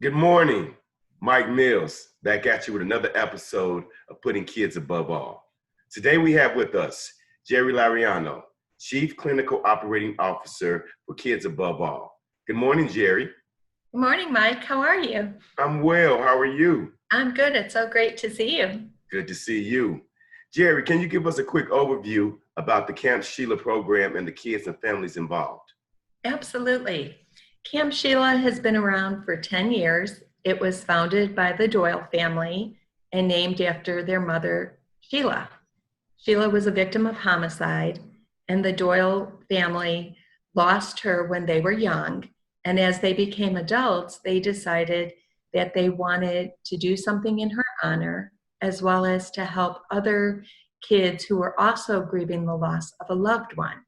Good morning, Mike Mills, back at you with another episode of Putting Kids Above All. Today we have with us Jeri Laureano, Chief Clinical Operating Officer for Kids Above All. Good morning, Jeri. Good morning, Mike. How are you? I'm well. How are you? I'm good. It's so great to see you. Good to see you. Jeri, can you give us a quick overview about the Camp Sheilah program and the kids and families involved? Absolutely. Camp Sheilah has been around for 10 years. It was founded by the Doyle family and named after their mother, Sheilah. Sheilah was a victim of homicide, and the Doyle family lost her when they were young. And as they became adults, they decided that they wanted to do something in her honor, as well as to help other kids who were also grieving the loss of a loved one.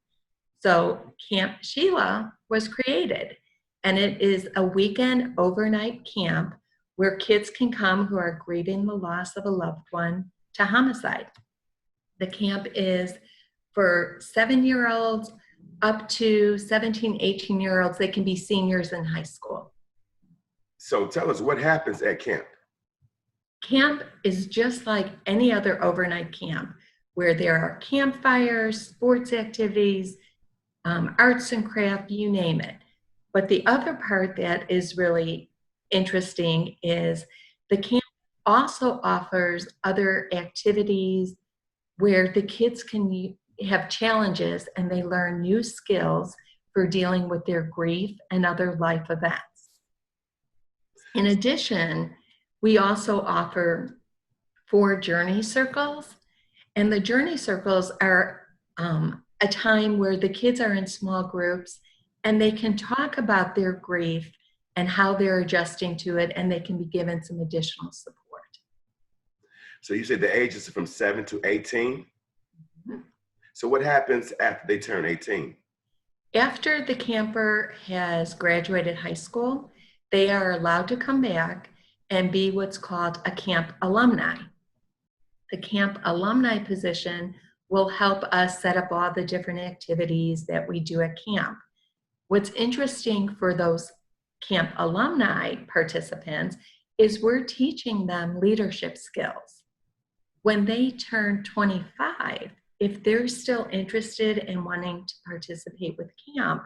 So Camp Sheilah was created, and it is a weekend overnight camp where kids can come who are grieving the loss of a loved one to homicide. The camp is for 7-year-olds up to 17, 18-year-olds. They can be seniors in high school. So tell us what happens at camp. Camp is just like any other overnight camp where there are campfires, sports activities, arts and craft, you name it. But the other part that is really interesting is the camp also offers other activities where the kids can have challenges and they learn new skills for dealing with their grief and other life events. In addition, we also offer 4 journey circles, and the journey circles are a time where the kids are in small groups and they can talk about their grief and how they're adjusting to it, and they can be given some additional support. So you said the ages are from 7 to 18? Mm-hmm. So what happens after they turn 18? After the camper has graduated high school, they are allowed to come back and be what's called a camp alumni. The camp alumni position will help us set up all the different activities that we do at camp. What's interesting for those camp alumni participants is we're teaching them leadership skills. When they turn 25, if they're still interested in wanting to participate with camp,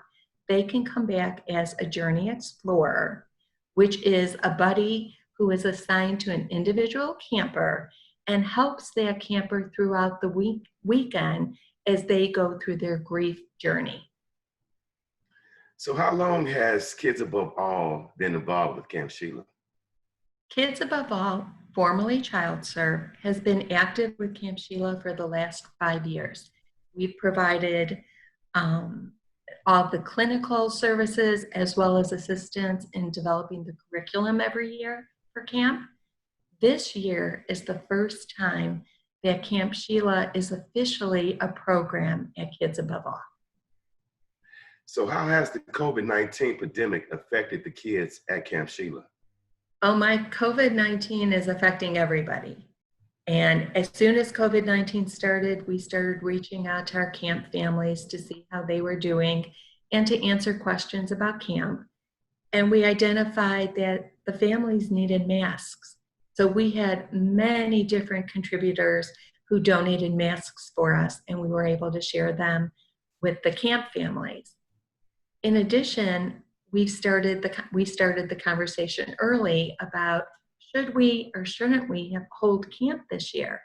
they can come back as a journey explorer, which is a buddy who is assigned to an individual camper and helps that camper throughout the weekend as they go through their grief journey. So how long has Kids Above All been involved with Camp Sheilah? Kids Above All, formerly ChildServe, has been active with Camp Sheilah for the last 5 years. We've provided all the clinical services as well as assistance in developing the curriculum every year for camp. This year is the first time that Camp Sheilah is officially a program at Kids Above All. So how has the COVID-19 pandemic affected the kids at Camp Sheilah? Oh, my COVID-19 is affecting everybody. And as soon as COVID-19 started, we started reaching out to our camp families to see how they were doing and to answer questions about camp. And we identified that the families needed masks. So we had many different contributors who donated masks for us, and we were able to share them with the camp families. In addition, we started the conversation early about should we or shouldn't we hold camp this year.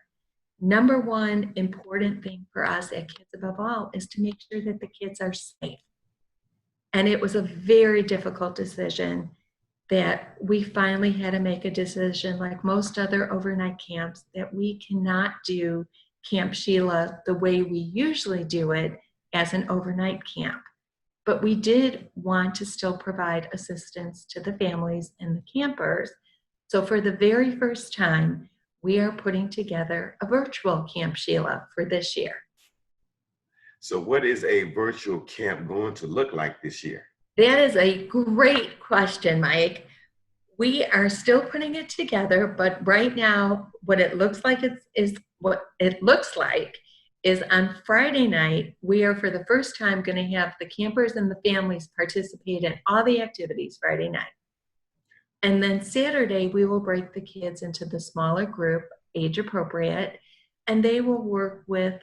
Number one important thing for us at Kids Above All is to make sure that the kids are safe. And it was a very difficult decision that we finally had to make a decision, like most other overnight camps, that we cannot do Camp Sheilah the way we usually do it as an overnight camp. But we did want to still provide assistance to the families and the campers. So for the very first time, we are putting together a virtual Camp Sheilah for this year. So what is a virtual camp going to look like this year? That is a great question, Mike. We are still putting it together, but right now, what it looks like is on Friday night, we are for the first time going to have the campers and the families participate in all the activities Friday night. And then Saturday, we will break the kids into the smaller group, age appropriate, and they will work with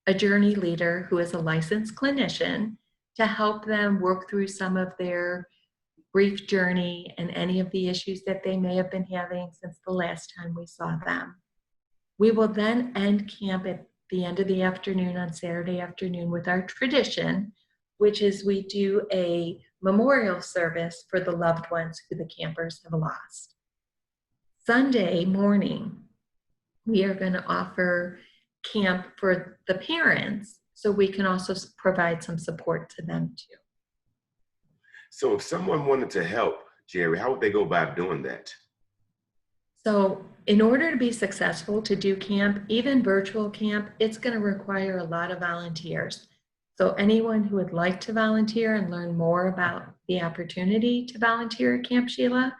a journey leader who is a licensed clinician to help them work through some of their grief journey and any of the issues that they may have been having since the last time we saw them. We will then end camp at the end of the afternoon on Saturday afternoon with our tradition, which is we do a memorial service for the loved ones who the campers have lost. Sunday morning, we are going to offer camp for the parents so we can also provide some support to them too. So if someone wanted to help, Jeri, how would they go about doing that? So in order to be successful to do camp, even virtual camp, it's going to require a lot of volunteers. So anyone who would like to volunteer and learn more about the opportunity to volunteer at Camp Sheilah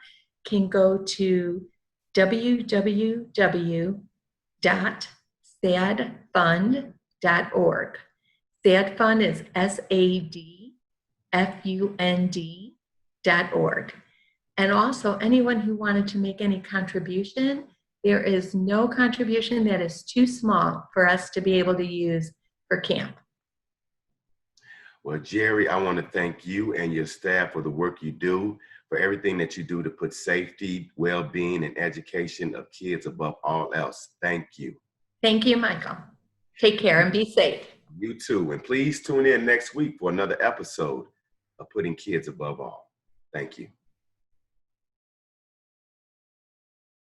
can go to www.sadfund.org. SADFund is SADFUND.org. And also anyone who wanted to make any contribution, there is no contribution that is too small for us to be able to use for camp. Well, Jeri, I want to thank you and your staff for the work you do, for everything that you do to put safety, well-being, and education of kids above all else. Thank you. Thank you, Michael. Take care and be safe. You too. And please tune in next week for another episode of Putting Kids Above All. Thank you.